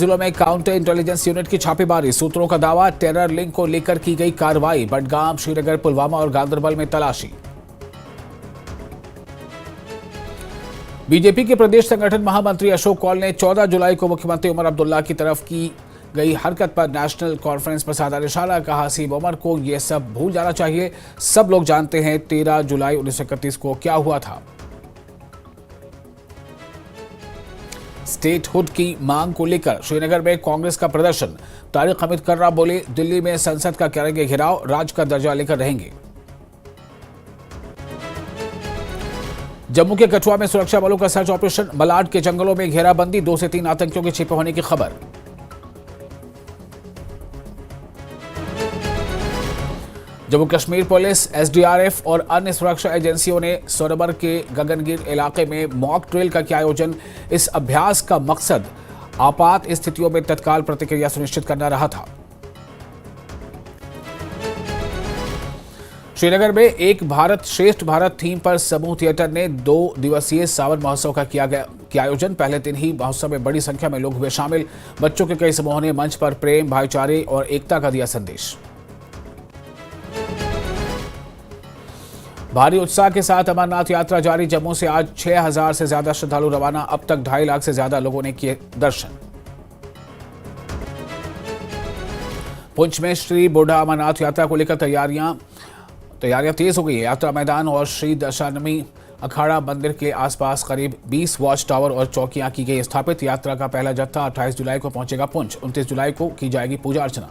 जिलों में counter intelligence unit की छापेमारी। सूत्रों का दावा, टेरर लिंक को लेकर की गई कार्रवाई। बडगाम, श्रीनगर, पुलवामा और गांदरबल में तलाशी। बीजेपी के प्रदेश संगठन महामंत्री अशोक कौल ने 14 जुलाई को मुख्यमंत्री उमर अब्दुल्ला की तरफ की गई हरकत पर नेशनल कॉन्फ्रेंस पर साधा निशाना। कहा, हसीब उमर को यह सब भूल जाना चाहिए। सब लोग जानते हैं 13 जुलाई 1931 को क्या हुआ था। स्टेटहुड की मांग को लेकर श्रीनगर में कांग्रेस का प्रदर्शन। तारिक हमीद कर्रा बोले, दिल्ली में संसद का करेंगे घेराव, राज्य का दर्जा लेकर रहेंगे। जम्मू के कठुआ में सुरक्षा बलों का सर्च ऑपरेशन। मलाड के जंगलों में घेराबंदी। 2 से 3 आतंकियों के छिपे होने की खबर। जम्मू कश्मीर पुलिस, एसडीआरएफ और अन्य सुरक्षा एजेंसियों ने सोनमर्ग के गगनगिर इलाके में मॉक ड्रिल का किया आयोजन। इस अभ्यास का मकसद आपात स्थितियों में तत्काल प्रतिक्रिया सुनिश्चित करना रहा था। श्रीनगर में एक भारत श्रेष्ठ भारत थीम पर समूह थिएटर ने 2 दिवसीय सावन महोत्सव का किया आयोजन। पहले दिन ही महोत्सव में बड़ी संख्या में लोग हुए शामिल। बच्चों के कई समूहों ने मंच पर प्रेम, भाईचारे और एकता का दिया संदेश। भारी उत्साह के साथ अमरनाथ यात्रा जारी। जम्मू से आज 6000 से ज्यादा श्रद्धालु रवाना। अब तक 2.5 लाख से ज्यादा लोगों ने किए दर्शन। पुंछ में श्री बूढ़ा अमरनाथ यात्रा को लेकर तैयारियां तेज हो गई है। यात्रा मैदान और श्री दशानमी अखाड़ा मंदिर के आसपास करीब 20 वॉच टावर और चौकियां की गई स्थापित। यात्रा का पहला जत्था 28 जुलाई को पहुंचेगा पुंछ। 29 जुलाई को की जाएगी पूजा अर्चना।